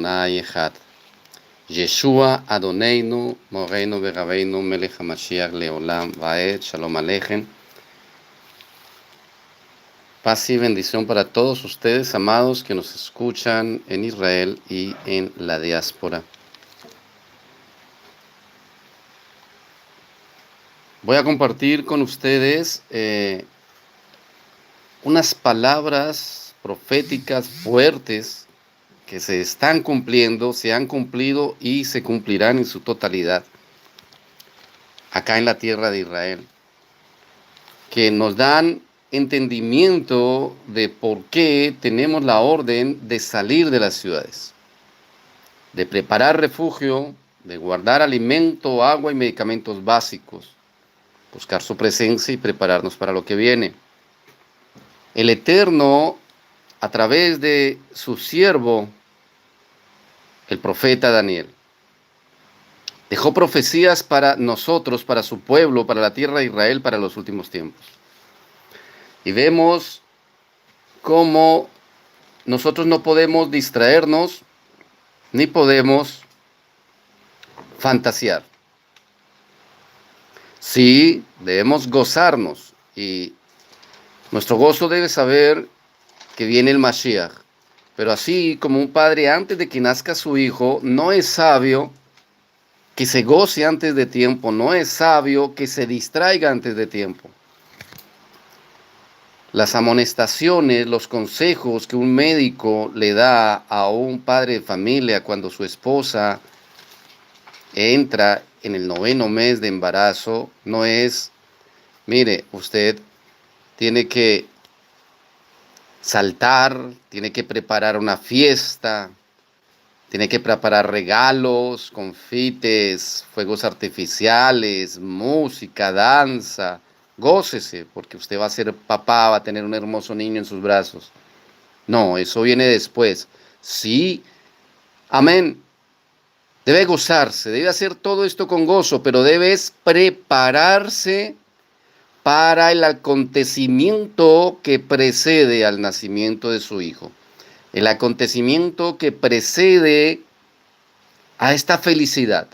Adonai Echad. Yeshua Adoneinu, Moreinu Begabeinu, Melech HaMashiach Leolam Vaed, Shalom Aleichem. Paz y bendición para todos ustedes, amados, que nos escuchan en Israel y en la diáspora. Voy a compartir con ustedes unas palabras proféticas fuertes que se están cumpliendo, se han cumplido y se cumplirán en su totalidad acá en la tierra de Israel, que nos dan entendimiento de por qué tenemos la orden de salir de las ciudades, de preparar refugio, de guardar alimento, agua y medicamentos básicos, buscar su presencia y prepararnos para lo que viene. El Eterno, a través de su siervo, el profeta Daniel, dejó profecías para nosotros, para su pueblo, para la tierra de Israel, para los últimos tiempos. Y vemos cómo nosotros no podemos distraernos, ni podemos fantasear. Sí, debemos gozarnos, y nuestro gozo debe saber que viene el Mashiach. Pero así como un padre antes de que nazca su hijo, no es sabio que se goce antes de tiempo, no es sabio que se distraiga antes de tiempo. Las amonestaciones, los consejos que un médico le da a un padre de familia cuando su esposa entra en el 9º mes de embarazo, no es, mire, usted tiene que saltar, tiene que preparar una fiesta, tiene que preparar regalos, confites, fuegos artificiales, música, danza. Gócese, porque usted va a ser papá, va a tener un hermoso niño en sus brazos. No, eso viene después. Sí, amén. Debe gozarse, debe hacer todo esto con gozo, pero debes prepararse para el acontecimiento que precede al nacimiento de su hijo. El acontecimiento que precede a esta felicidad.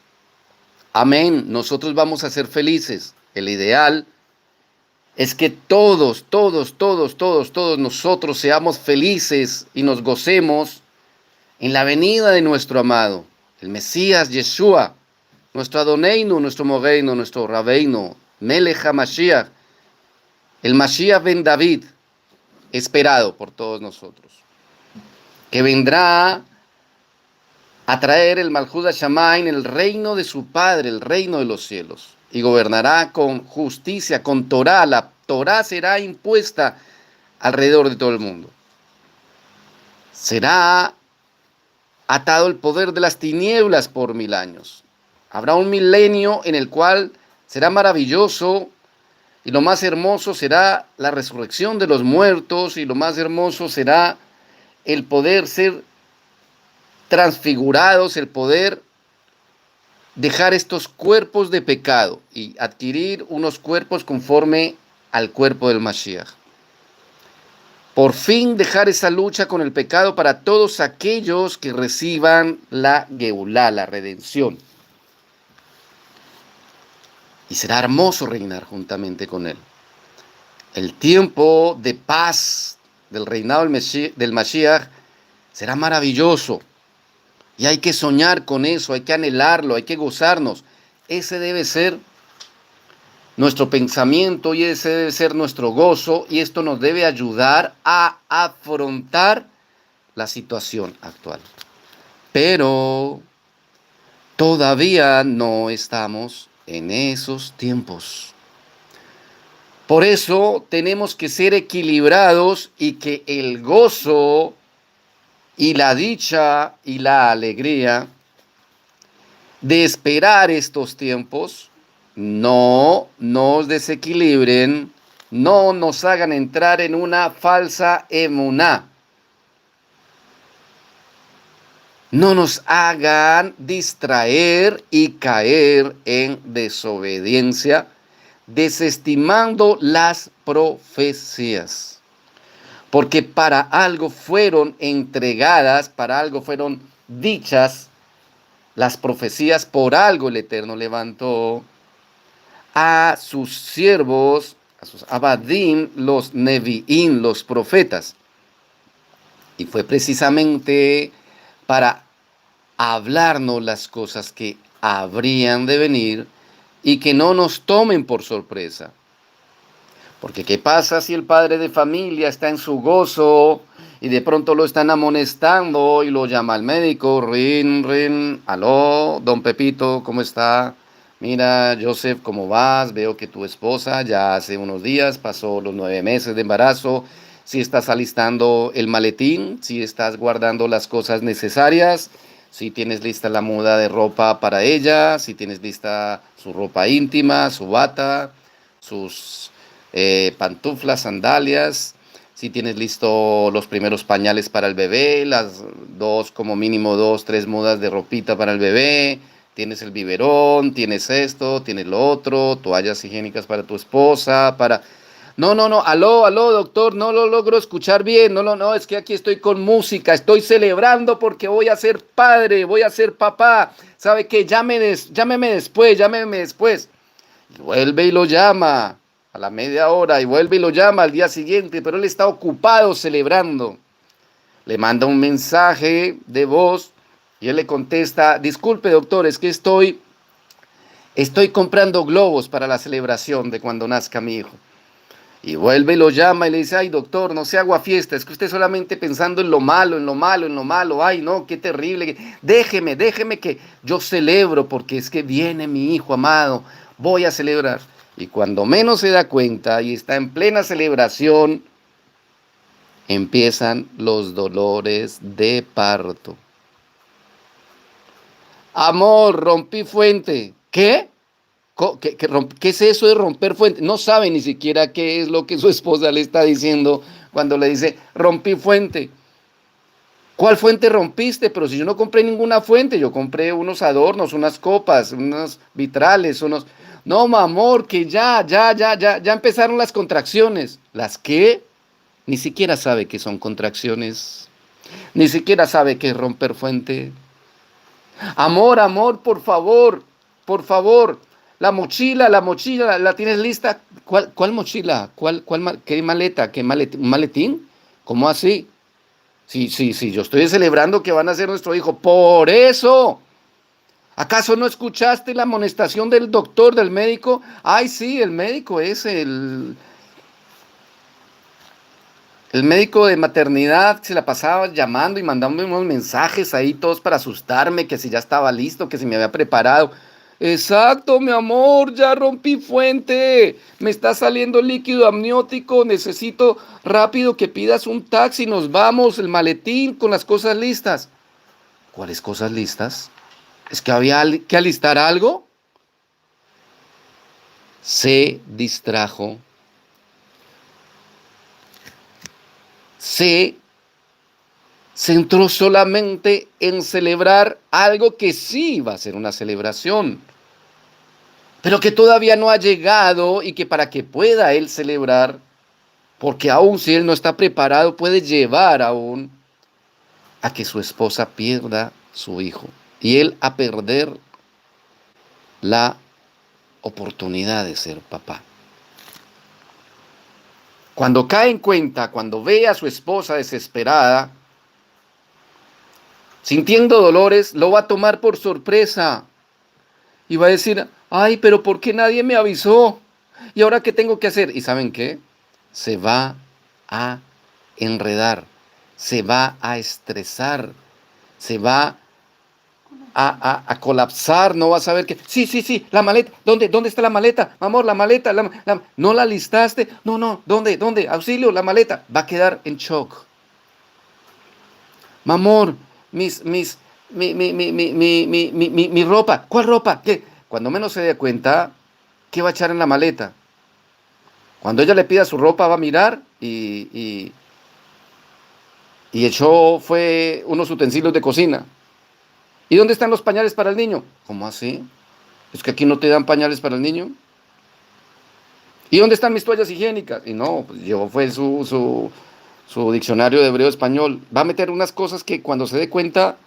Amén, nosotros vamos a ser felices. El ideal es que todos nosotros seamos felices y nos gocemos en la venida de nuestro amado, el Mesías Yeshua, nuestro Adoneinu, nuestro Moreinu, nuestro Rabeinu, Melech HaMashiach, el Mashiach ben David, esperado por todos nosotros, que vendrá a traer el Malchut HaShamayim, el reino de su Padre, el reino de los cielos, y gobernará con justicia, con Torah. La Torah será impuesta alrededor de todo el mundo. Será atado el poder de las tinieblas por 1000 años. Habrá un milenio en el cual será maravilloso, y lo más hermoso será la resurrección de los muertos, y lo más hermoso será el poder ser transfigurados, el poder dejar estos cuerpos de pecado y adquirir unos cuerpos conforme al cuerpo del Mashiach. Por fin dejar esa lucha con el pecado para todos aquellos que reciban la Geulá, la redención. Y será hermoso reinar juntamente con él. El tiempo de paz del reinado del Mashiach será maravilloso. Y hay que soñar con eso, hay que anhelarlo, hay que gozarnos. Ese debe ser nuestro pensamiento y ese debe ser nuestro gozo, y esto nos debe ayudar a afrontar la situación actual. Pero todavía no estamos en esos tiempos. Por eso tenemos que ser equilibrados, y que el gozo y la dicha y la alegría de esperar estos tiempos no nos desequilibren, no nos hagan entrar en una falsa emuná, no nos hagan distraer y caer en desobediencia, desestimando las profecías. Porque para algo fueron entregadas, para algo fueron dichas, las profecías, por algo el Eterno levantó a sus siervos, a sus abadim, los neviín, los profetas. Y fue precisamente para hablarnos las cosas que habrían de venir y que no nos tomen por sorpresa. Porque ¿qué pasa si el padre de familia está en su gozo y de pronto lo están amonestando y lo llama al médico? Rin, aló, don Pepito, ¿cómo está? Mira, Joseph, ¿cómo vas? Veo que tu esposa ya hace unos días pasó los 9 meses de embarazo. Si estás alistando el maletín, si estás guardando las cosas necesarias, si tienes lista la muda de ropa para ella, si tienes lista su ropa íntima, su bata, sus pantuflas, sandalias, si tienes listo los primeros pañales para el bebé, las dos, como mínimo 2, 3 mudas de ropita para el bebé, tienes el biberón, tienes esto, tienes lo otro, toallas higiénicas para tu esposa, para... No, aló, doctor, no lo logro escuchar bien, no, es que aquí estoy con música, estoy celebrando porque voy a ser padre, voy a ser papá, ¿sabe qué? Llámeme después. Y vuelve y lo llama a la media hora y vuelve y lo llama al día siguiente, pero él está ocupado celebrando. Le manda un mensaje de voz y él le contesta: disculpe, doctor, es que estoy comprando globos para la celebración de cuando nazca mi hijo. Y vuelve y lo llama y le dice: ay, doctor, no se haga fiesta, es que usted solamente pensando en lo malo, ay, no, qué terrible, déjeme que yo celebro porque es que viene mi hijo amado, voy a celebrar. Y cuando menos se da cuenta y está en plena celebración, empiezan los dolores de parto. Amor, rompí fuente. ¿Qué? ¿Qué es eso de romper fuente? No sabe ni siquiera qué es lo que su esposa le está diciendo cuando le dice rompí fuente. ¿Cuál fuente rompiste? Pero si yo no compré ninguna fuente, yo compré unos adornos, unas copas, unos vitrales, unos... No, mi amor, que ya empezaron las contracciones. ¿Las qué? Ni siquiera sabe qué son contracciones. Ni siquiera sabe qué es romper fuente. Amor, por favor. La mochila, ¿la tienes lista? ¿Cuál mochila? ¿Qué maleta? ¿Un maletín? ¿Cómo así? Sí, yo estoy celebrando que van a ser nuestro hijo. Por eso. ¿Acaso no escuchaste la amonestación del doctor, del médico? Ay, sí, el médico es el médico de maternidad. Se la pasaba llamando y mandándome unos mensajes ahí todos para asustarme, que si ya estaba listo, que si me había preparado. Exacto, mi amor, ya rompí fuente. Me está saliendo líquido amniótico. Necesito rápido que pidas un taxi. Nos vamos, el maletín con las cosas listas. ¿Cuáles cosas listas? ¿Es que había que alistar algo? Se distrajo. Se centró solamente en celebrar algo que sí iba a ser una celebración, pero que todavía no ha llegado y que para que pueda él celebrar, porque aún si él no está preparado, puede llevar aún a que su esposa pierda su hijo y él a perder la oportunidad de ser papá. Cuando cae en cuenta, cuando ve a su esposa desesperada, sintiendo dolores, lo va a tomar por sorpresa y va a decir: ay, pero ¿por qué nadie me avisó? ¿Y ahora qué tengo que hacer? ¿Y saben qué? Se va a enredar, se va a estresar, se va a colapsar, no va a saber qué. Sí, la maleta, ¿dónde está la maleta? Amor, la maleta, ¿no la listaste? No, ¿dónde? Auxilio, la maleta. Va a quedar en shock. Mi amor, mi ropa. ¿Cuál ropa? ¿Qué? Cuando menos se dé cuenta, ¿qué va a echar en la maleta? Cuando ella le pida su ropa, va a mirar y echó fue unos utensilios de cocina. ¿Y dónde están los pañales para el niño? ¿Cómo así? ¿Es que aquí no te dan pañales para el niño? ¿Y dónde están mis toallas higiénicas? Y no, pues llevó fue su diccionario de hebreo español. Va a meter unas cosas que cuando se dé cuenta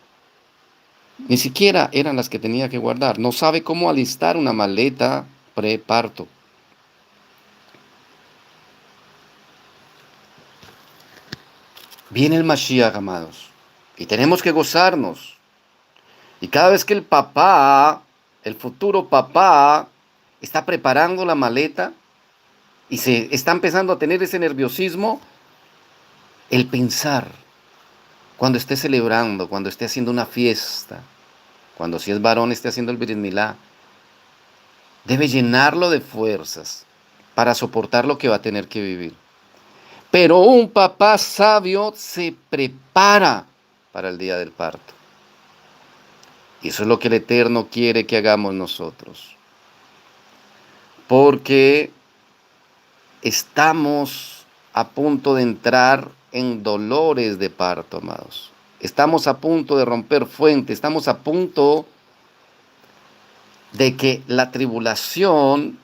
Ni siquiera eran las que tenía que guardar. No sabe cómo alistar una maleta preparto. Viene el Mashiach, amados, y tenemos que gozarnos. Y cada vez que el papá, el futuro papá, está preparando la maleta y se está empezando a tener ese nerviosismo, el pensar, cuando esté celebrando, cuando esté haciendo una fiesta, cuando si es varón esté haciendo el Brit Milá, debe llenarlo de fuerzas para soportar lo que va a tener que vivir. Pero un papá sabio se prepara para el día del parto. Y eso es lo que el Eterno quiere que hagamos nosotros. Porque estamos a punto de entrar en dolores de parto, amados. Estamos a punto de romper fuentes, estamos a punto de que la tribulación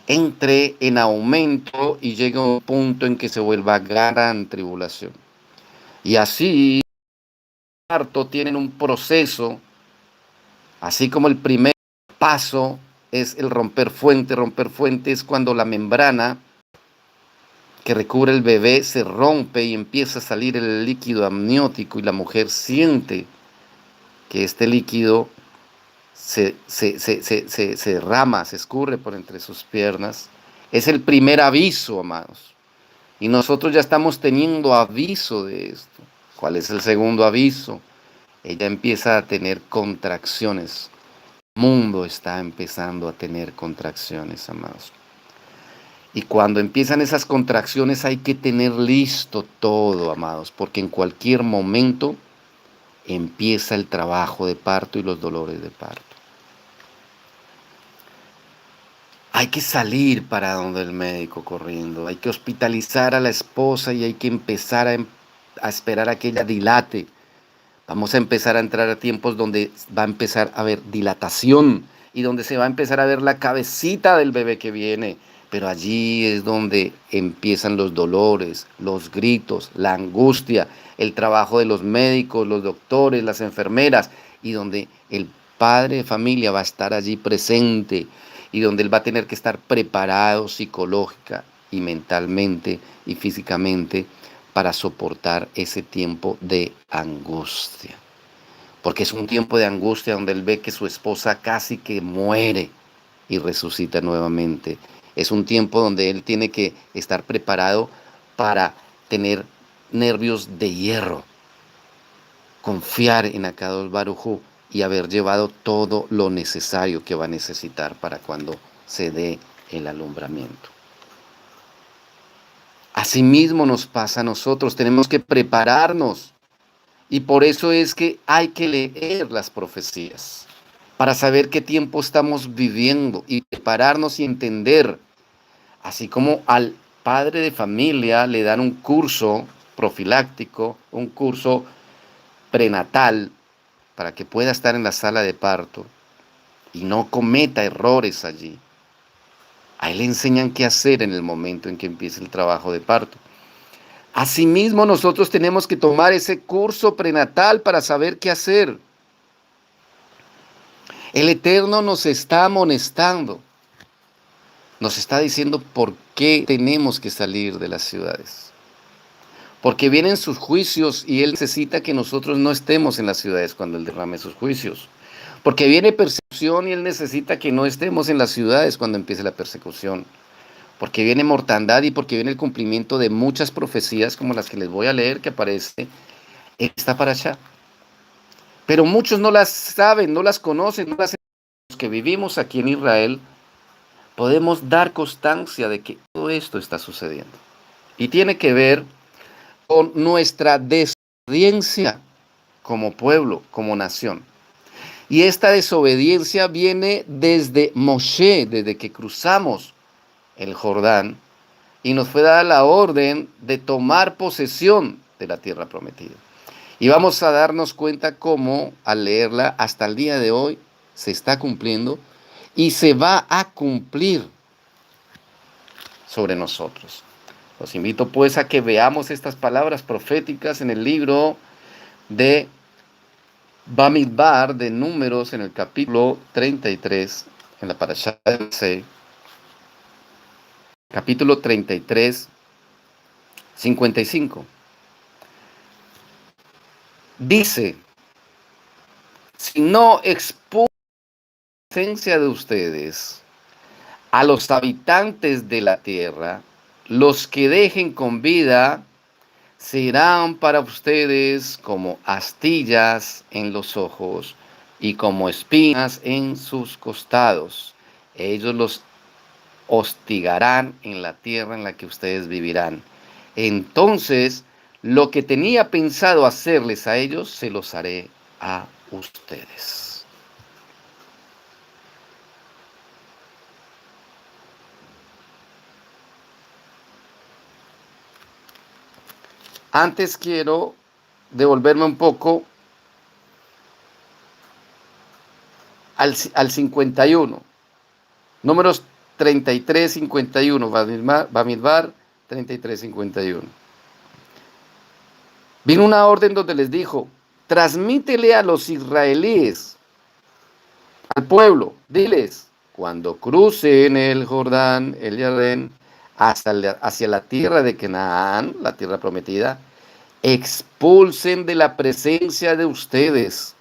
entre en aumento y llegue a un punto en que se vuelva gran tribulación. Y así, el parto tienen un proceso, así como el primer paso es el romper fuente. Romper fuente es cuando la membrana que recubre el bebé se rompe y empieza a salir el líquido amniótico y la mujer siente que este líquido se derrama, se escurre por entre sus piernas. Es el primer aviso, amados. Y nosotros ya estamos teniendo aviso de esto. ¿Cuál es el segundo aviso? Ella empieza a tener contracciones. El mundo está empezando a tener contracciones, amados. Y cuando empiezan esas contracciones hay que tener listo todo, amados, porque en cualquier momento empieza el trabajo de parto y los dolores de parto. Hay que salir para donde el médico corriendo, hay que hospitalizar a la esposa y hay que empezar a esperar a que ella dilate. Vamos a empezar a entrar a tiempos donde va a empezar a haber dilatación y donde se va a empezar a ver la cabecita del bebé que viene. Pero allí es donde empiezan los dolores, los gritos, la angustia, el trabajo de los médicos, los doctores, las enfermeras, y donde el padre de familia va a estar allí presente y donde él va a tener que estar preparado psicológica y mentalmente y físicamente para soportar ese tiempo de angustia. Porque es un tiempo de angustia donde él ve que su esposa casi que muere y resucita nuevamente. Es un tiempo donde él tiene que estar preparado para tener nervios de hierro, confiar en Akadosh Baruj Hu y haber llevado todo lo necesario que va a necesitar para cuando se dé el alumbramiento. Asimismo nos pasa a nosotros, tenemos que prepararnos y por eso es que hay que leer las profecías para saber qué tiempo estamos viviendo y prepararnos y entender. Así como al padre de familia le dan un curso profiláctico, un curso prenatal, para que pueda estar en la sala de parto y no cometa errores allí. A él le enseñan qué hacer en el momento en que empiece el trabajo de parto. Asimismo, nosotros tenemos que tomar ese curso prenatal para saber qué hacer. El Eterno nos está amonestando. Nos está diciendo por qué tenemos que salir de las ciudades. Porque vienen sus juicios y Él necesita que nosotros no estemos en las ciudades cuando Él derrame sus juicios. Porque viene persecución y Él necesita que no estemos en las ciudades cuando empiece la persecución. Porque viene mortandad y porque viene el cumplimiento de muchas profecías como las que les voy a leer que aparece en esta parashá. Pero muchos no las saben, no las conocen, no las... Los que vivimos aquí en Israel podemos dar constancia de que todo esto está sucediendo. Y tiene que ver con nuestra desobediencia como pueblo, como nación. Y esta desobediencia viene desde Moshe, desde que cruzamos el Jordán y nos fue dada la orden de tomar posesión de la tierra prometida. Y vamos a darnos cuenta cómo al leerla hasta el día de hoy se está cumpliendo y se va a cumplir sobre nosotros. Los invito pues a que veamos estas palabras proféticas en el libro de Bamidbar de Números en el capítulo 33, en la parashá de Masé, capítulo 33, 55. Dice, si no expulso la presencia de ustedes a los habitantes de la tierra, los que dejen con vida serán para ustedes como astillas en los ojos y como espinas en sus costados. Ellos los hostigarán en la tierra en la que ustedes vivirán. Entonces, lo que tenía pensado hacerles a ellos, se los haré a ustedes. Antes quiero devolverme un poco al 51. Números 33, 51. Bamidbar 33, 51. Vino una orden donde les dijo, transmítele a los israelíes, al pueblo, diles, cuando crucen el Jordán, el Jordán, hacia la tierra de Canaán, la tierra prometida, expulsen de la presencia de ustedes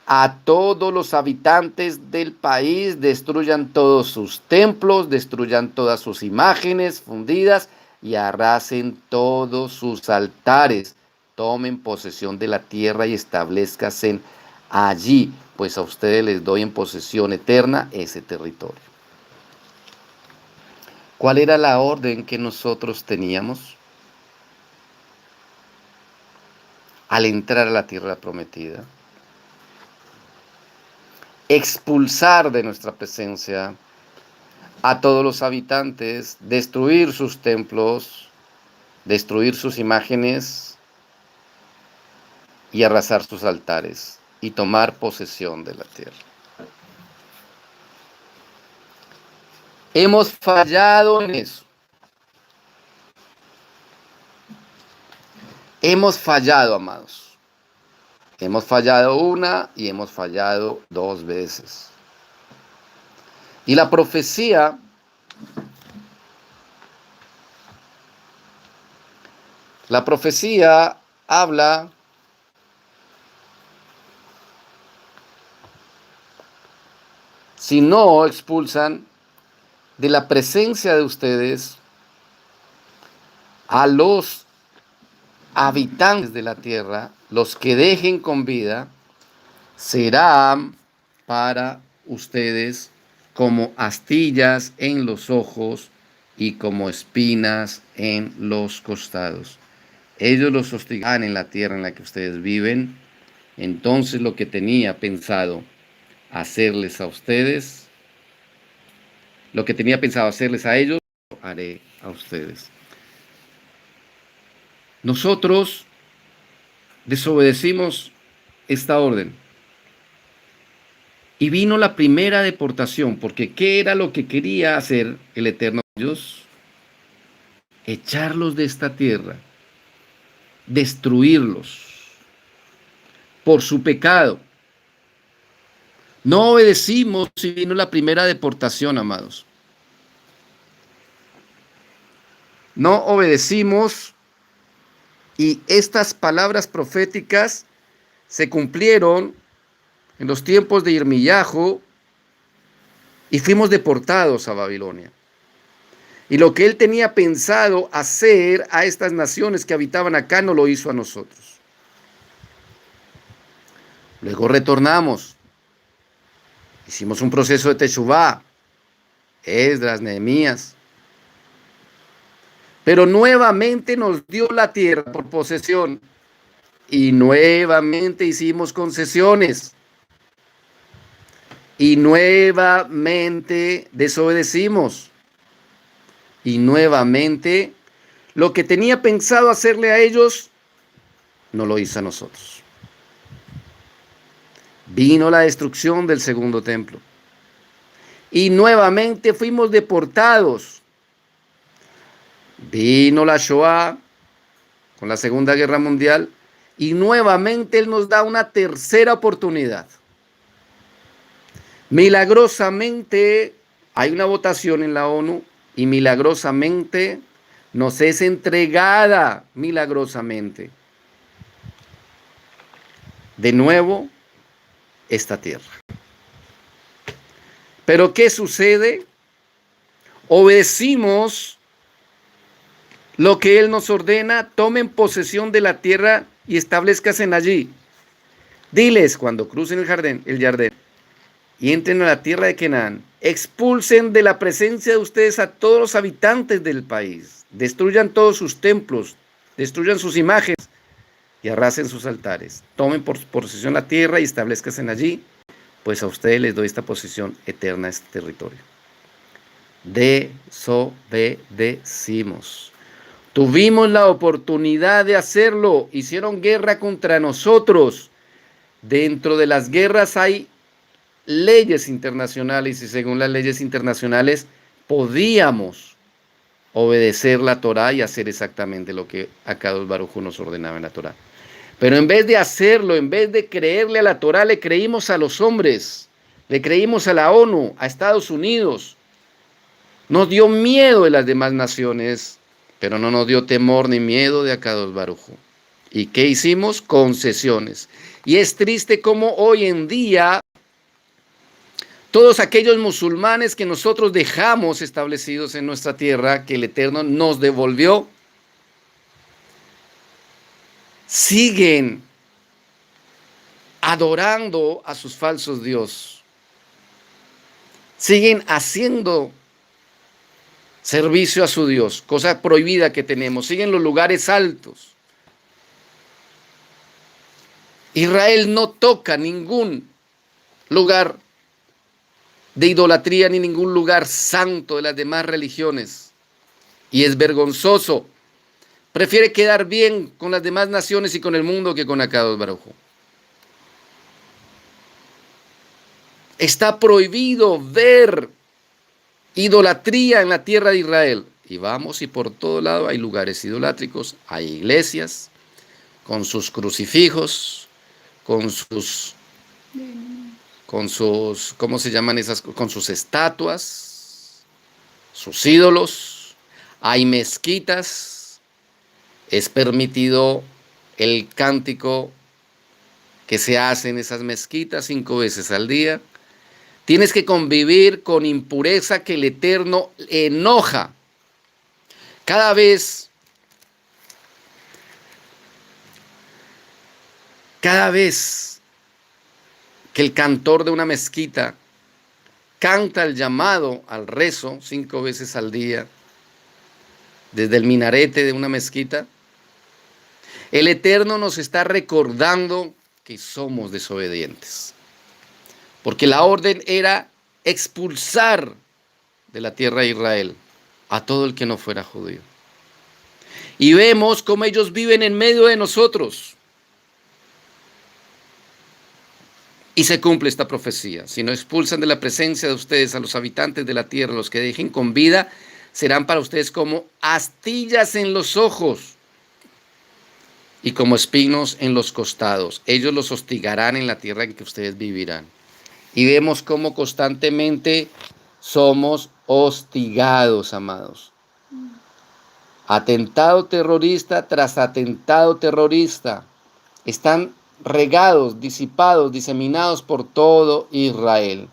a todos los habitantes del país, destruyan todos sus templos, destruyan todas sus imágenes fundidas y arrasen todos sus altares. Tomen posesión de la tierra y establezcanse allí, pues a ustedes les doy en posesión eterna ese territorio. ¿Cuál era la orden que nosotros teníamos al entrar a la tierra prometida? Expulsar de nuestra presencia a todos los habitantes, destruir sus templos, destruir sus imágenes y arrasar sus altares y tomar posesión de la tierra. Hemos fallado en eso. Hemos fallado, amados. Hemos fallado una y hemos fallado dos veces. Y la profecía habla si no expulsan de la presencia de ustedes a los habitantes de la tierra, los que dejen con vida, serán para ustedes como astillas en los ojos y como espinas en los costados. Ellos los hostigarán en la tierra en la que ustedes viven. Entonces lo que tenía pensado hacerles a ustedes, lo que tenía pensado hacerles a ellos, lo haré a ustedes. Nosotros desobedecimos esta orden. Y vino la primera deportación, porque ¿qué era lo que quería hacer el Eterno Dios? Echarlos de esta tierra, destruirlos por su pecado. No obedecimos y vino la primera deportación, amados. No obedecimos y estas palabras proféticas se cumplieron en los tiempos de Irmiyahu y fuimos deportados a Babilonia. Y lo que él tenía pensado hacer a estas naciones que habitaban acá no lo hizo a nosotros. Luego retornamos. Hicimos un proceso de Teshuvá, Esdras, Nehemías. Pero nuevamente nos dio la tierra por posesión. Y nuevamente hicimos concesiones. Y nuevamente desobedecimos. Y nuevamente lo que tenía pensado hacerle a ellos, no lo hizo a nosotros. Vino la destrucción del segundo templo. Y nuevamente fuimos deportados. Vino la Shoah con la Segunda Guerra Mundial Y nuevamente Él nos da una tercera oportunidad. Milagrosamente hay una votación en la ONU y milagrosamente nos es entregada, milagrosamente, de nuevo esta tierra. Pero ¿qué sucede? Obedecimos lo que Él nos ordena, tomen posesión de la tierra y establezcanse allí. Diles cuando crucen el Jardín y entren a la tierra de Canaán, expulsen de la presencia de ustedes a todos los habitantes del país, destruyan todos sus templos, destruyan sus imágenes y arrasen sus altares. Tomen por posesión la tierra y establezcanse allí, pues a ustedes les doy esta posesión eterna a este territorio. Desobedecimos. Tuvimos la oportunidad de hacerlo, hicieron guerra contra nosotros. Dentro de las guerras hay leyes internacionales y según las leyes internacionales podíamos obedecer la Torá y hacer exactamente lo que Akadosh Baruj Hu nos ordenaba en la Torá. Pero en vez de hacerlo, en vez de creerle a la Torá, le creímos a los hombres, le creímos a la ONU, a Estados Unidos. Nos dio miedo de las demás naciones, pero no nos dio temor ni miedo de Akadosh Baruj Hu. ¿Y qué hicimos? Concesiones. Y es triste como hoy en día todos aquellos musulmanes que nosotros dejamos establecidos en nuestra tierra, que el Eterno nos devolvió, siguen adorando a sus falsos dioses. Siguen haciendo servicio a su Dios, cosa prohibida que tenemos. Siguen los lugares altos. Israel no toca ningún lugar de idolatría ni ningún lugar santo de las demás religiones. Y es vergonzoso. Prefiere quedar bien con las demás naciones y con el mundo que con Akadosh Baruj Hu. Está prohibido ver idolatría en la tierra de Israel. Y vamos y por todo lado hay lugares idolátricos, hay iglesias con sus crucifijos, con sus, ¿cómo se llaman esas? Con sus estatuas, sus ídolos. Hay mezquitas. Es permitido el cántico que se hace en esas mezquitas 5 veces al día. Tienes que convivir con impureza que el Eterno enoja. Cada vez que el cantor de una mezquita canta el llamado al rezo 5 veces al día, desde el minarete de una mezquita, el Eterno nos está recordando que somos desobedientes. Porque la orden era expulsar de la tierra de Israel a todo el que no fuera judío. Y vemos cómo ellos viven en medio de nosotros. Y se cumple esta profecía. Si no expulsan de la presencia de ustedes a los habitantes de la tierra, los que dejen con vida, serán para ustedes como astillas en los ojos y como espinos en los costados. Ellos los hostigarán en la tierra en que ustedes vivirán. Y vemos cómo constantemente somos hostigados, amados. Atentado terrorista tras atentado terrorista. Están regados, disipados, diseminados por todo Israel.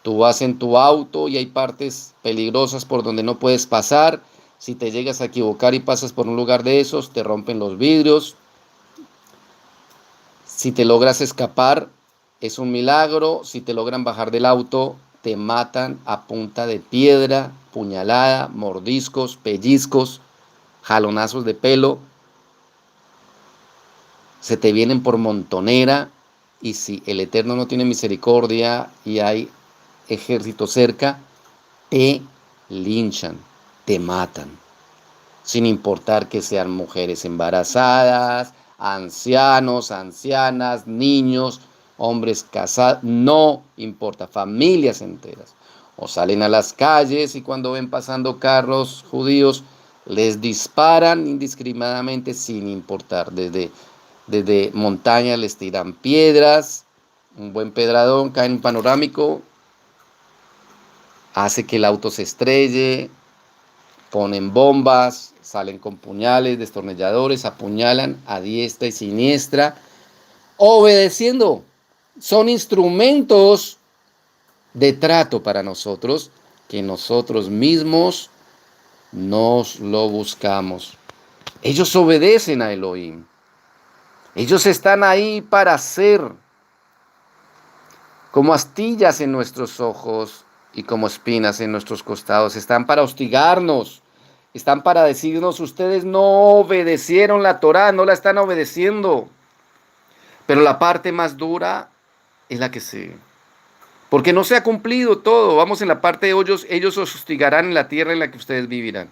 Tú vas en tu auto y hay partes peligrosas por donde no puedes pasar. Si te llegas a equivocar y pasas por un lugar de esos, te rompen los vidrios. Si te logras escapar, es un milagro. Si te logran bajar del auto, te matan a punta de piedra, puñalada, mordiscos, pellizcos, jalonazos de pelo. Se te vienen por montonera. Y si el Eterno no tiene misericordia y hay ejército cerca, te linchan, te matan. Sin importar que sean mujeres embarazadas, ancianos, ancianas, niños, hombres casados, no importa, familias enteras. O salen a las calles y cuando ven pasando carros judíos, les disparan indiscriminadamente sin importar, desde Desde montañas les tiran piedras, un buen pedradón cae en un panorámico, hace que el auto se estrelle, ponen bombas, salen con puñales, destornilladores, apuñalan a diestra y siniestra, obedeciendo. Son instrumentos de trato para nosotros que nosotros mismos nos lo buscamos. Ellos obedecen a Elohim. Ellos están ahí para ser como astillas en nuestros ojos y como espinas en nuestros costados. Están para hostigarnos. Están para decirnos, ustedes no obedecieron la Torá, no la están obedeciendo. Pero la parte más dura es la que sigue. Porque no se ha cumplido todo. Vamos en la parte de ellos os hostigarán en la tierra en la que ustedes vivirán.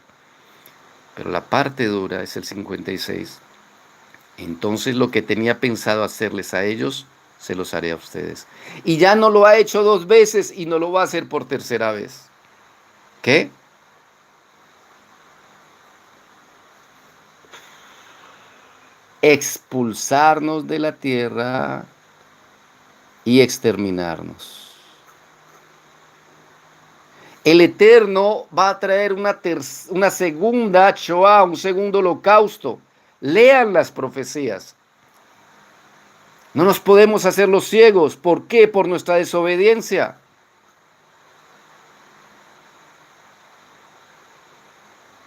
Pero la parte dura es el 56. Entonces lo que tenía pensado hacerles a ellos, se los haré a ustedes. Y ya no lo ha hecho 2 veces y no lo va a hacer por tercera vez. ¿Qué? Expulsarnos de la tierra y exterminarnos. El Eterno va a traer una segunda Shoah, un segundo holocausto. Lean las profecías. No nos podemos hacer los ciegos. ¿Por qué? Por nuestra desobediencia.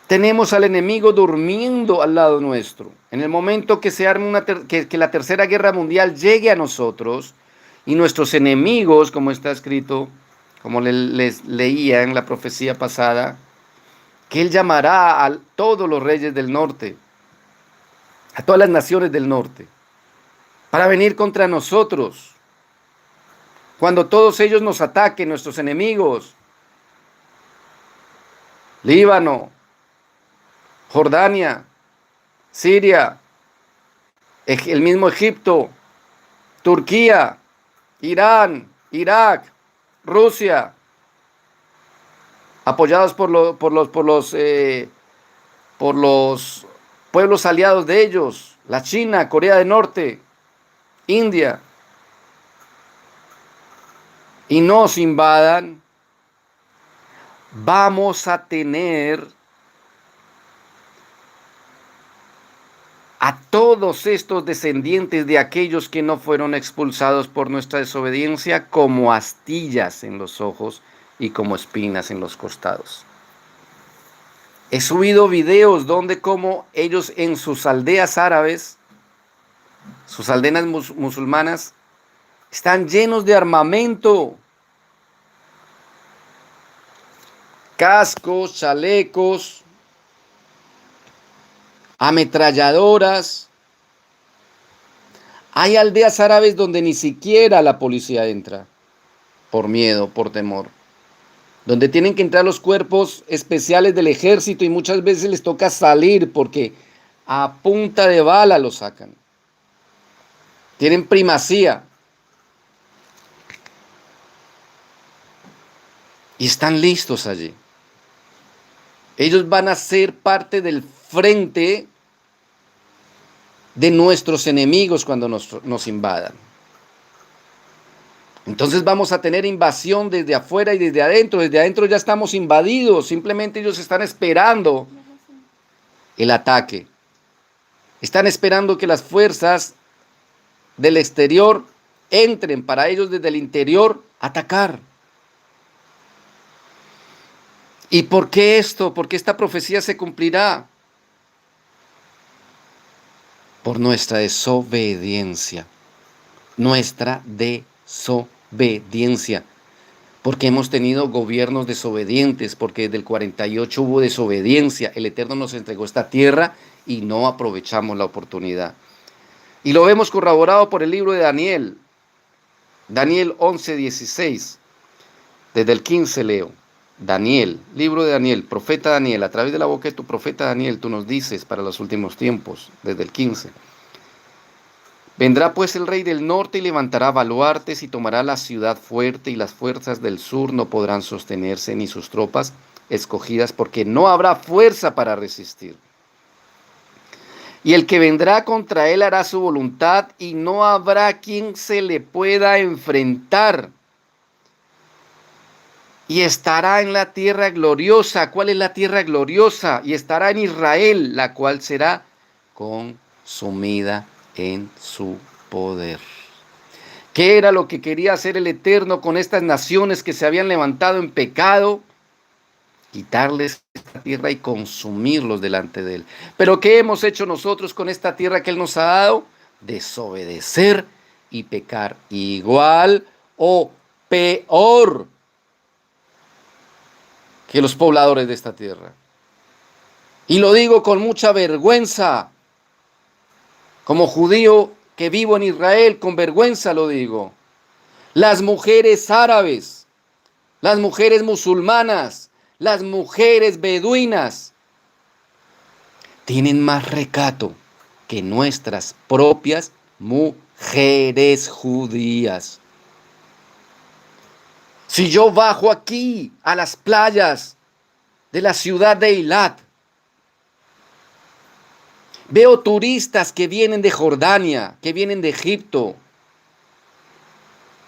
Tenemos al enemigo durmiendo al lado nuestro. En el momento que se arme que la tercera guerra mundial llegue a nosotros y nuestros enemigos, como está escrito, como les leía en la profecía pasada, que Él llamará a todos los reyes del norte, a todas las naciones del norte, para venir contra nosotros. Cuando todos ellos nos ataquen, nuestros enemigos, Líbano, Jordania, Siria, el mismo Egipto, Turquía, Irán, Irak, Rusia, apoyados por los pueblos aliados de ellos, la China, Corea del Norte, India, y nos invadan, vamos a tener a todos estos descendientes de aquellos que no fueron expulsados por nuestra desobediencia como astillas en los ojos y como espinas en los costados. He subido videos donde como ellos en sus aldeas árabes, sus aldeas musulmanas, están llenos de armamento, cascos, chalecos, ametralladoras. Hay aldeas árabes donde ni siquiera la policía entra, por miedo, por temor. Donde tienen que entrar los cuerpos especiales del ejército y muchas veces les toca salir porque a punta de bala los sacan. Tienen primacía. Y están listos allí. Ellos van a ser parte del frente de nuestros enemigos cuando nos invadan. Entonces vamos a tener invasión desde afuera y desde adentro. Desde adentro ya estamos invadidos. Simplemente ellos están esperando el ataque. Están esperando que las fuerzas del exterior entren para ellos desde el interior atacar. ¿Y por qué esto? ¿Por qué esta profecía se cumplirá? Por nuestra desobediencia. Nuestra desobediencia. Porque hemos tenido gobiernos desobedientes, porque desde el 48 hubo desobediencia. El Eterno nos entregó esta tierra y no aprovechamos la oportunidad. Y lo vemos corroborado por el libro de Daniel. Daniel 11:16. Desde el 15 leo. Daniel, libro de Daniel, profeta Daniel, a través de la boca de tu profeta Daniel, tú nos dices para los últimos tiempos, desde el 15. Vendrá pues el rey del norte y levantará baluartes y tomará la ciudad fuerte y las fuerzas del sur no podrán sostenerse ni sus tropas escogidas porque no habrá fuerza para resistir. Y el que vendrá contra él hará su voluntad y no habrá quien se le pueda enfrentar. Y estará en la tierra gloriosa. ¿Cuál es la tierra gloriosa? Y estará en Israel, la cual será consumida en su poder. ¿Qué era lo que quería hacer el Eterno con estas naciones que se habían levantado en pecado? Quitarles esta tierra y consumirlos delante de Él. Pero ¿qué hemos hecho nosotros con esta tierra que Él nos ha dado? Desobedecer y pecar igual o peor que los pobladores de esta tierra. Y lo digo con mucha vergüenza. Como judío que vivo en Israel, con vergüenza lo digo. Las mujeres árabes, las mujeres musulmanas, las mujeres beduinas tienen más recato que nuestras propias mujeres judías. Si yo bajo aquí a las playas de la ciudad de Eilat, veo turistas que vienen de Jordania, que vienen de Egipto.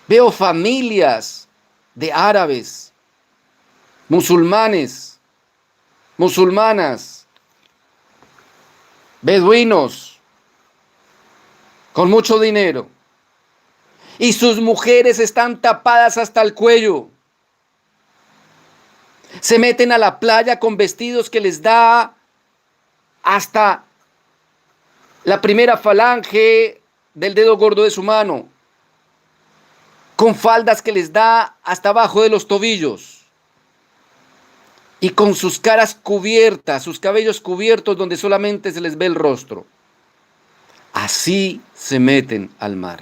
Veo familias de árabes, musulmanes, musulmanas, beduinos, con mucho dinero. Y sus mujeres están tapadas hasta el cuello. Se meten a la playa con vestidos que les da hasta la primera falange del dedo gordo de su mano, con faldas que les da hasta abajo de los tobillos, y con sus caras cubiertas, sus cabellos cubiertos donde solamente se les ve el rostro. Así se meten al mar.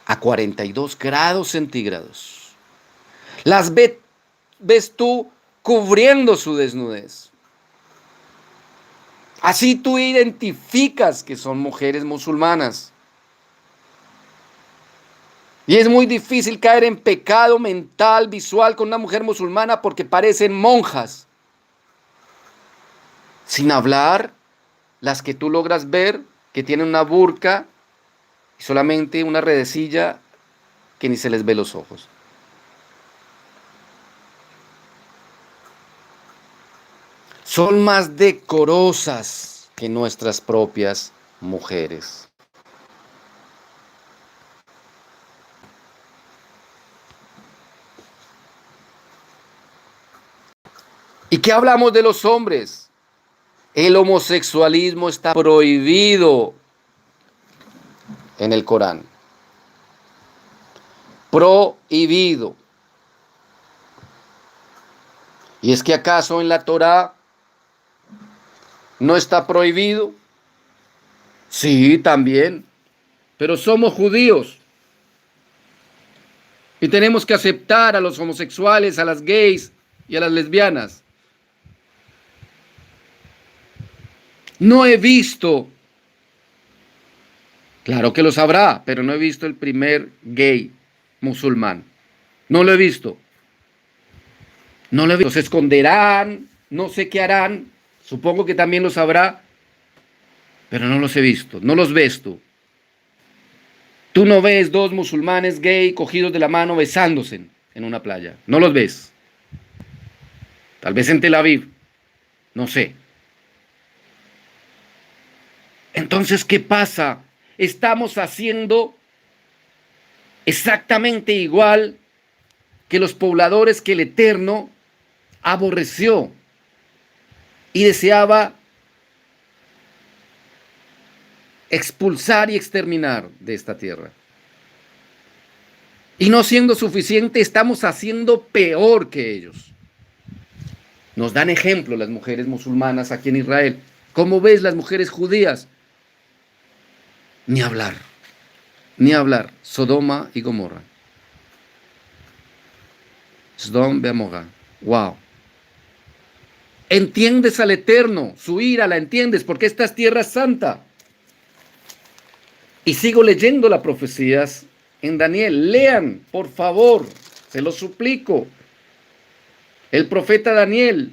A 42 grados centígrados. Las ves tú cubriendo su desnudez. Así tú identificas que son mujeres musulmanas. Y es muy difícil caer en pecado mental, visual con una mujer musulmana porque parecen monjas. Sin hablar, las que tú logras ver, que tienen una burka y solamente una redecilla que ni se les ve los ojos. Son más decorosas que nuestras propias mujeres. ¿Y qué hablamos de los hombres? El homosexualismo está prohibido en el Corán. Prohibido. ¿Y es que acaso en la Torá no está prohibido? Sí, también. Pero somos judíos. Y tenemos que aceptar a los homosexuales, a las gays y a las lesbianas. No he visto, claro que lo sabrá, pero no he visto el primer gay musulmán. No lo he visto. No lo he visto. Se esconderán, no sé qué harán. Supongo que también lo sabrá, pero no los he visto. No los ves tú. Tú no ves dos musulmanes gay cogidos de la mano besándose en una playa. No los ves. Tal vez en Tel Aviv. No sé. Entonces, ¿qué pasa? Estamos haciendo exactamente igual que los pobladores que el Eterno aborreció y deseaba expulsar y exterminar de esta tierra. Y no siendo suficiente, estamos haciendo peor que ellos. Nos dan ejemplo las mujeres musulmanas aquí en Israel. ¿Cómo ves las mujeres judías? Ni hablar, ni hablar. Sodoma y Gomorra. Sodom y Gomorra. Wow. Entiendes al Eterno, su ira la entiendes, porque esta es tierra santa. Y sigo leyendo las profecías en Daniel. Lean, por favor, se lo suplico. El profeta Daniel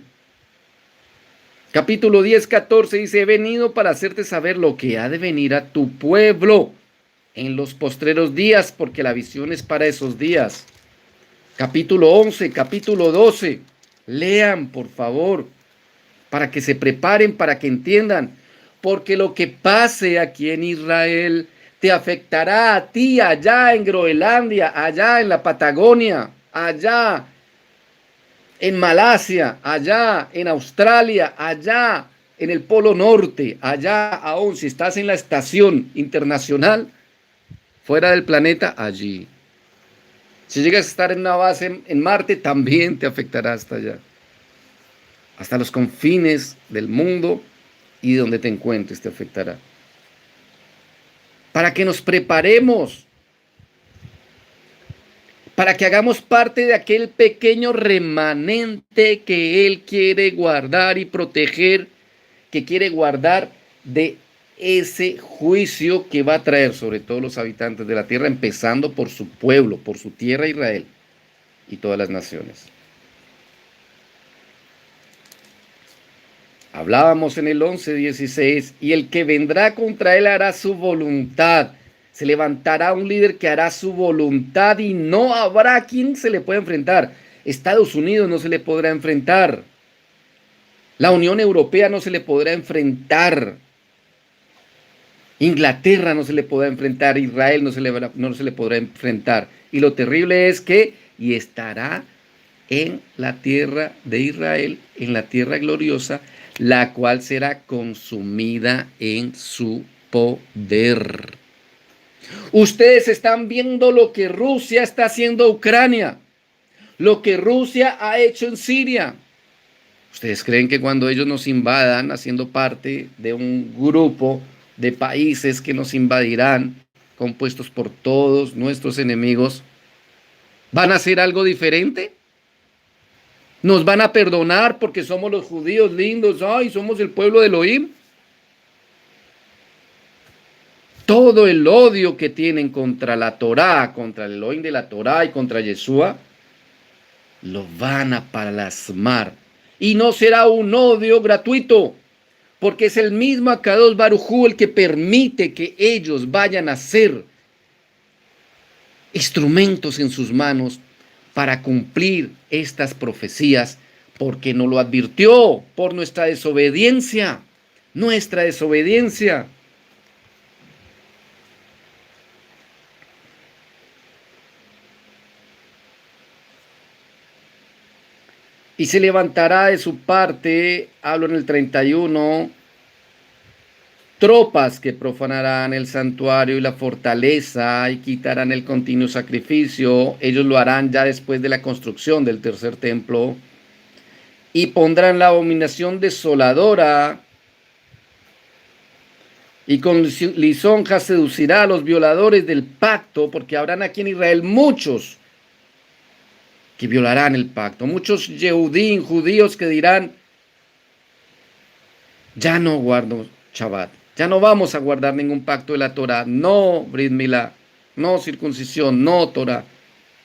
Capítulo 10, 14 dice, he venido para hacerte saber lo que ha de venir a tu pueblo en los postreros días, porque la visión es para esos días. Capítulo 11, capítulo 12, lean por favor, para que se preparen, para que entiendan, porque lo que pase aquí en Israel te afectará a ti allá en Groenlandia, allá en la Patagonia, allá en Malasia, allá en Australia, allá en el Polo Norte, allá aún si estás en la estación internacional, fuera del planeta, allí. Si llegas a estar en una base en Marte, también te afectará hasta allá. Hasta los confines del mundo y donde te encuentres te afectará. Para que nos preparemos, para que hagamos parte de aquel pequeño remanente que Él quiere guardar y proteger, que quiere guardar de ese juicio que va a traer sobre todos los habitantes de la tierra, empezando por su pueblo, por su tierra Israel y todas las naciones. Hablábamos en el 11:16, y el que vendrá contra él hará su voluntad. Se levantará un líder que hará su voluntad y no habrá quien se le pueda enfrentar. Estados Unidos no se le podrá enfrentar. La Unión Europea no se le podrá enfrentar. Inglaterra no se le podrá enfrentar. Israel no se le podrá enfrentar. Y lo terrible es que, y estará en la tierra de Israel, en la tierra gloriosa, la cual será consumida en su poder. Ustedes están viendo lo que Rusia está haciendo a Ucrania, lo que Rusia ha hecho en Siria. ¿Ustedes creen que cuando ellos nos invadan, haciendo parte de un grupo de países que nos invadirán, compuestos por todos nuestros enemigos, van a hacer algo diferente? ¿Nos van a perdonar porque somos los judíos lindos? ¡Ay, somos el pueblo de Elohim! Todo el odio que tienen contra la Torá, contra el Elohim de la Torá y contra Yeshua, lo van a plasmar. Y no será un odio gratuito, porque es el mismo Akadosh Baruj Hu el que permite que ellos vayan a ser instrumentos en sus manos para cumplir estas profecías, porque nos lo advirtió por nuestra desobediencia. Nuestra desobediencia. Y se levantará de su parte, hablo en el 31, tropas que profanarán el santuario y la fortaleza y quitarán el continuo sacrificio. Ellos lo harán ya después de la construcción del tercer templo. Y pondrán la abominación desoladora. Y con lisonja seducirá a los violadores del pacto, porque habrán aquí en Israel muchos que violarán el pacto. Muchos Yehudim, judíos, que dirán, ya no guardo Shabbat. Ya no vamos a guardar ningún pacto de la Torah. No Brit Milá, no circuncisión, no Torah,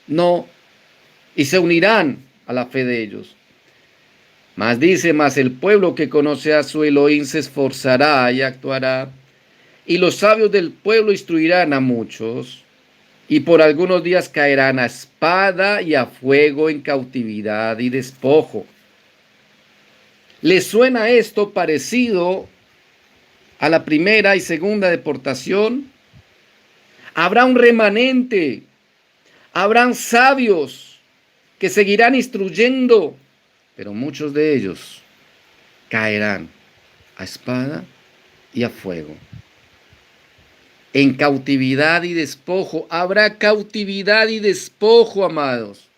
no. Y se unirán a la fe de ellos. Mas dice, mas el pueblo que conoce a su Elohim se esforzará y actuará. Y los sabios del pueblo instruirán a muchos. Y por algunos días caerán a espada y a fuego en cautividad y despojo. ¿Les suena esto parecido a la primera y segunda deportación? Habrá un remanente, habrán sabios que seguirán instruyendo, pero muchos de ellos caerán a espada y a fuego. En cautividad y despojo. Habrá cautividad y despojo, amados.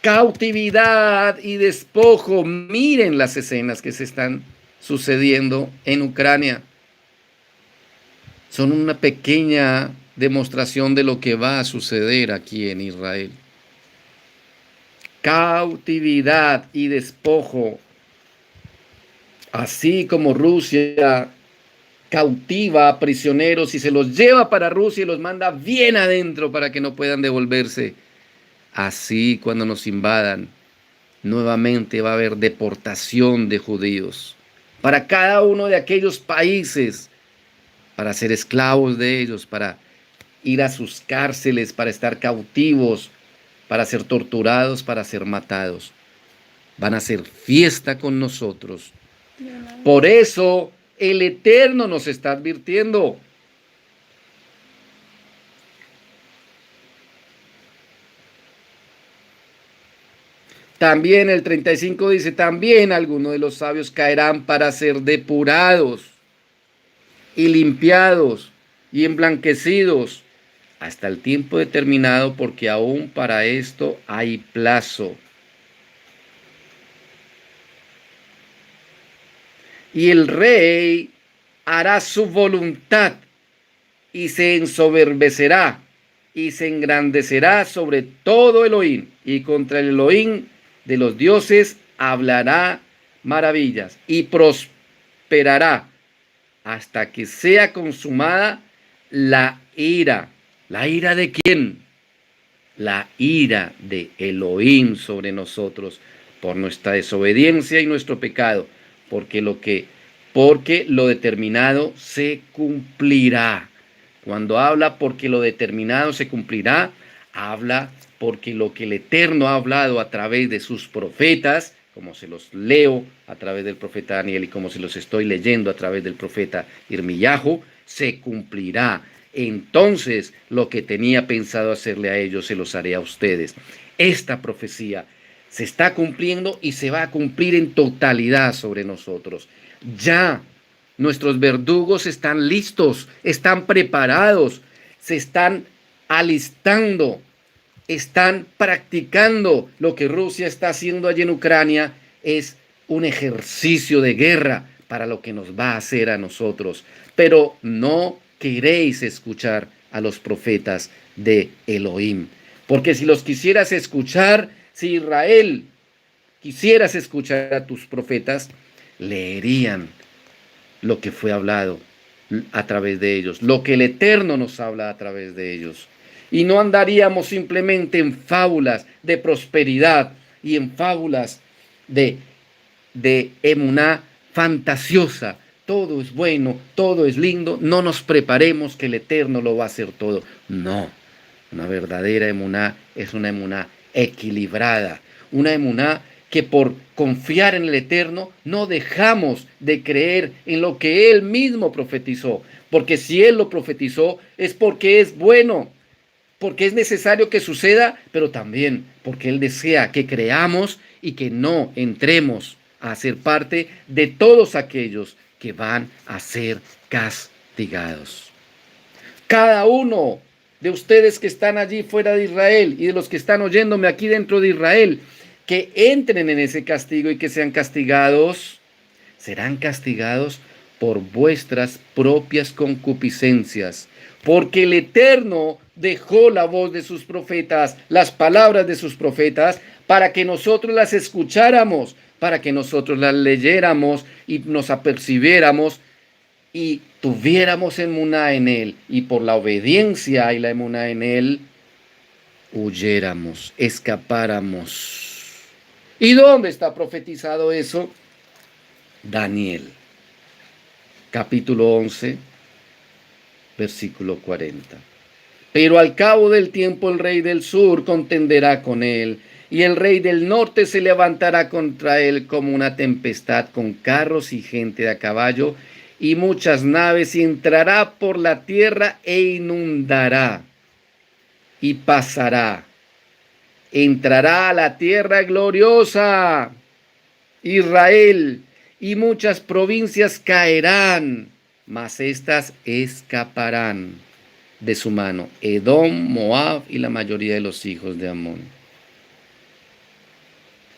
Cautividad y despojo. Miren las escenas que se están sucediendo en Ucrania. Son una pequeña demostración de lo que va a suceder aquí en Israel. Cautividad y despojo. Así como Rusia cautiva a prisioneros y se los lleva para Rusia y los manda bien adentro para que no puedan devolverse. Así cuando nos invadan, nuevamente va a haber deportación de judíos para cada uno de aquellos países, para ser esclavos de ellos, para ir a sus cárceles, para estar cautivos, para ser torturados, para ser matados. Van a hacer fiesta con nosotros. Por eso el Eterno nos está advirtiendo. También el 35 dice, también algunos de los sabios caerán para ser depurados y limpiados y emblanquecidos hasta el tiempo determinado, porque aún para esto hay plazo. Y el rey hará su voluntad y se ensoberbecerá y se engrandecerá sobre todo Elohim, y contra el Elohim de los dioses hablará maravillas y prosperará hasta que sea consumada la ira. ¿La ira de quién? La ira de Elohim sobre nosotros por nuestra desobediencia y nuestro pecado, porque lo determinado se cumplirá. Cuando habla porque lo determinado se cumplirá, habla porque lo que el Eterno ha hablado a través de sus profetas, como se los leo a través del profeta Daniel y como se los estoy leyendo a través del profeta Irmiyahu, se cumplirá. Entonces lo que tenía pensado hacerle a ellos se los haré a ustedes. Esta profecía se está cumpliendo y se va a cumplir en totalidad sobre nosotros. Ya nuestros verdugos están listos, están preparados, se están alistando, están practicando. Lo que Rusia está haciendo allí en Ucrania es un ejercicio de guerra para lo que nos va a hacer a nosotros. Pero no queréis escuchar a los profetas de Elohim. Porque si los quisieras escuchar, si Israel quisieras escuchar a tus profetas, leerían lo que fue hablado a través de ellos, lo que el Eterno nos habla a través de ellos. Y no andaríamos simplemente en fábulas de prosperidad y en fábulas de emuná fantasiosa. Todo es bueno, todo es lindo, no nos preparemos que el Eterno lo va a hacer todo. No, una verdadera emuná es una emuná equilibrada, una emuná que por confiar en el Eterno no dejamos de creer en lo que Él mismo profetizó, porque si Él lo profetizó es porque es bueno, porque es necesario que suceda, pero también porque Él desea que creamos y que no entremos a ser parte de todos aquellos que van a ser castigados. Cada uno de ustedes que están allí fuera de Israel y de los que están oyéndome aquí dentro de Israel, que entren en ese castigo y que sean castigados, serán castigados por vuestras propias concupiscencias, porque el Eterno dejó la voz de sus profetas, las palabras de sus profetas, para que nosotros las escucháramos, para que nosotros las leyéramos y nos apercibiéramos y tuviéramos emuná en Él, y por la obediencia y la emuná en Él, huyéramos, escapáramos. ¿Y dónde está profetizado eso? Daniel, capítulo 11, versículo 40. Pero al cabo del tiempo el rey del sur contenderá con él, y el rey del norte se levantará contra él como una tempestad, con carros y gente a caballo y muchas naves, y entrará por la tierra e inundará y pasará. Entrará a la tierra gloriosa, Israel, y muchas provincias caerán, mas éstas escaparán de su mano: Edom, Moab y la mayoría de los hijos de Amón.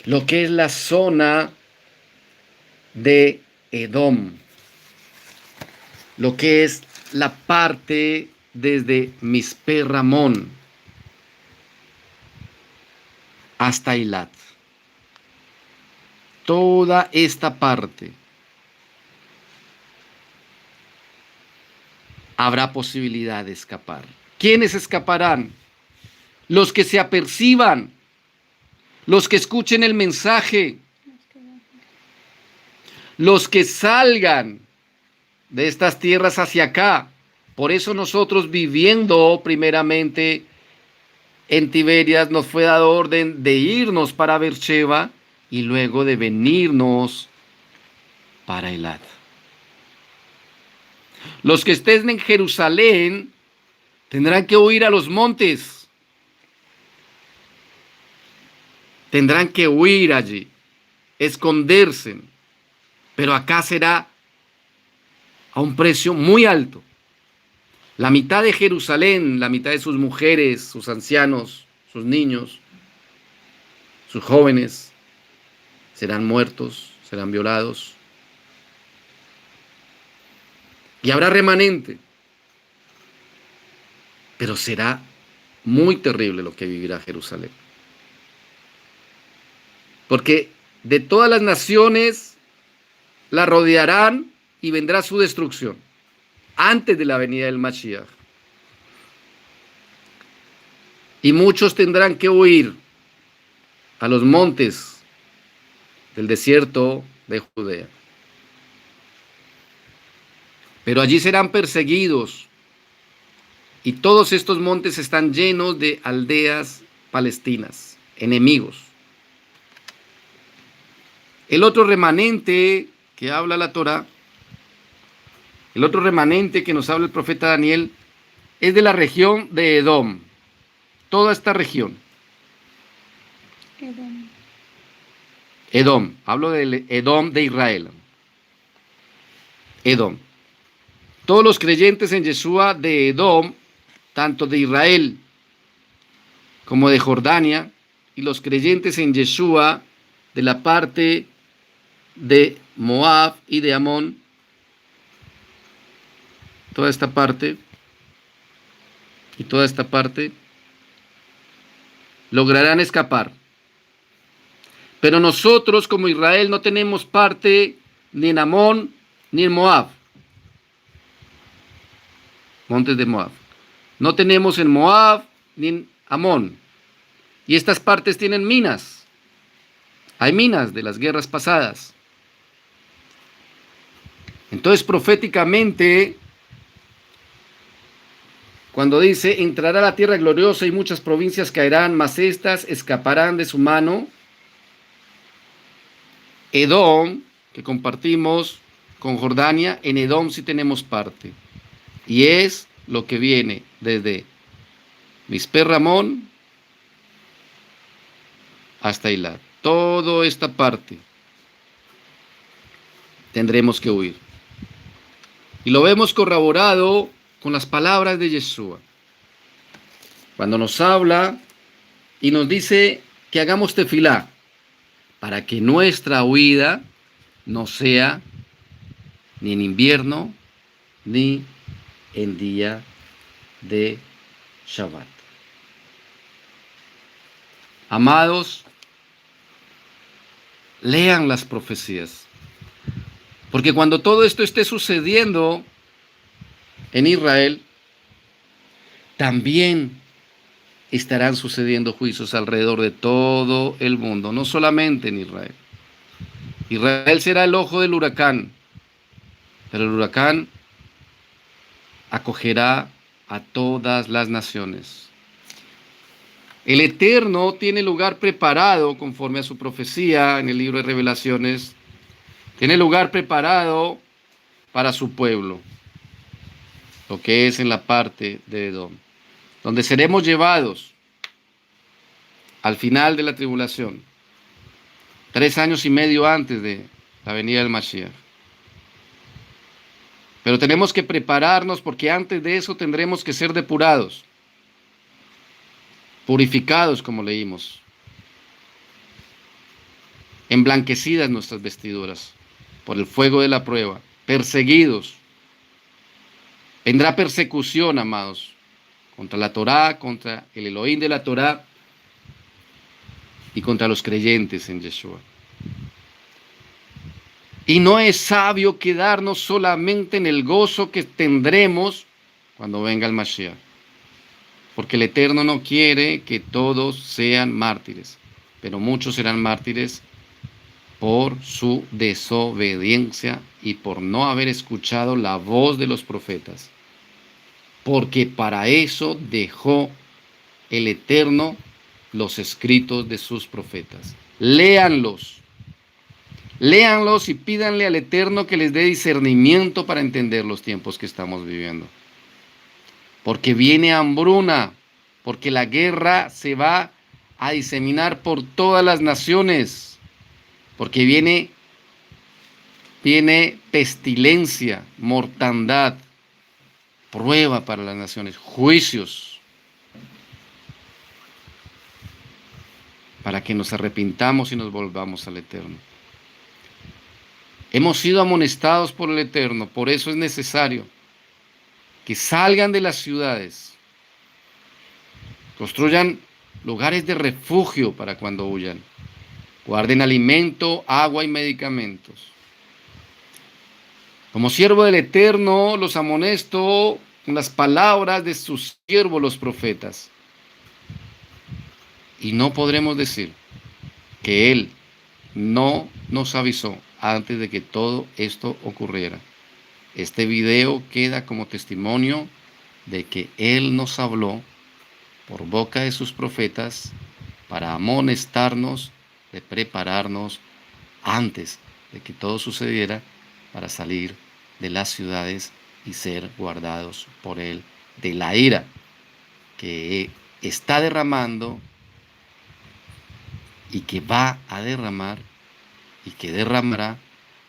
Lo que es la zona de Edom, lo que es la parte desde Mispe Ramón hasta Eilat. Toda esta parte habrá posibilidad de escapar. ¿Quiénes escaparán? Los que se aperciban, los que escuchen el mensaje, los que salgan de estas tierras hacia acá. Por eso nosotros, viviendo primeramente en Tiberias, nos fue dado orden de irnos para Beersheba y luego de venirnos para Eilat. Los que estén en Jerusalén tendrán que huir a los montes. Tendrán que huir allí, esconderse. Pero acá será a un precio muy alto. La mitad de Jerusalén, la mitad de sus mujeres, sus ancianos, sus niños, sus jóvenes, serán muertos, serán violados. Y habrá remanente. Pero será muy terrible lo que vivirá Jerusalén. Porque de todas las naciones la rodearán y vendrá su destrucción antes de la venida del Mashiach. Y muchos tendrán que huir a los montes del desierto de Judea. Pero allí serán perseguidos. Y todos estos montes están llenos de aldeas palestinas, enemigos. El otro remanente que habla la Torá, el otro remanente que nos habla el profeta Daniel, es de la región de Edom. Toda esta región. Edom. Hablo del Edom de Israel. Edom. Todos los creyentes en Yeshua de Edom, tanto de Israel como de Jordania, y los creyentes en Yeshua de la parte de Moab y de Amón, toda esta parte y toda esta parte lograrán escapar. Pero nosotros como Israel no tenemos parte ni en Amón ni en Moab, montes de Moab. No tenemos en Moab ni en Amón. Y estas partes tienen minas. Hay minas de las guerras pasadas. Entonces, proféticamente, cuando dice, entrará la tierra gloriosa y muchas provincias caerán, mas estas escaparán de su mano. Edom, que compartimos con Jordania, en Edom sí tenemos parte. Y es lo que viene desde Mispe Ramón hasta Eilat. Toda esta parte tendremos que huir. Y lo vemos corroborado con las palabras de Yeshua. Cuando nos habla y nos dice que hagamos tefilá para que nuestra huida no sea ni en invierno ni en día de Shabbat. Amados, lean las profecías. Porque cuando todo esto esté sucediendo en Israel, también estarán sucediendo juicios alrededor de todo el mundo, no solamente en Israel. Israel será el ojo del huracán, pero el huracán acogerá a todas las naciones. El Eterno tiene lugar preparado conforme a su profecía en el libro de Revelaciones. Tiene lugar preparado para su pueblo, lo que es en la parte de Edom, donde seremos llevados al final de la tribulación, 3 años y medio antes de la venida del Mashiach. Pero tenemos que prepararnos porque antes de eso tendremos que ser depurados, purificados, como leímos, emblanquecidas nuestras vestiduras por el fuego de la prueba, perseguidos. Vendrá persecución, amados, contra la Torá, contra el Elohim de la Torá y contra los creyentes en Yeshua. Y no es sabio quedarnos solamente en el gozo que tendremos cuando venga el Mashiach, porque el Eterno no quiere que todos sean mártires, pero muchos serán mártires por su desobediencia y por no haber escuchado la voz de los profetas. Porque para eso dejó el Eterno los escritos de sus profetas. Léanlos. Léanlos y pídanle al Eterno que les dé discernimiento para entender los tiempos que estamos viviendo. Porque viene hambruna, porque la guerra se va a diseminar por todas las naciones, porque viene pestilencia, mortandad, prueba para las naciones, juicios, para que nos arrepintamos y nos volvamos al Eterno. Hemos sido amonestados por el Eterno, por eso es necesario que salgan de las ciudades, construyan lugares de refugio para cuando huyan, guarden alimento, agua y medicamentos. Como siervo del Eterno, los amonesto con las palabras de sus siervos los profetas. Y no podremos decir que Él no nos avisó antes de que todo esto ocurriera. Este video queda como testimonio de que Él nos habló por boca de sus profetas para amonestarnos de prepararnos antes de que todo sucediera para salir de las ciudades y ser guardados por Él de la ira que está derramando y que va a derramar y que derramará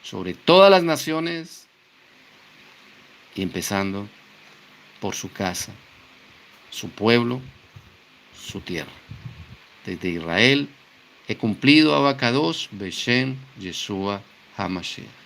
sobre todas las naciones y empezando por su casa, su pueblo, su tierra. Desde Israel he cumplido Abacados, Beshem, Yeshua, HaMashiach.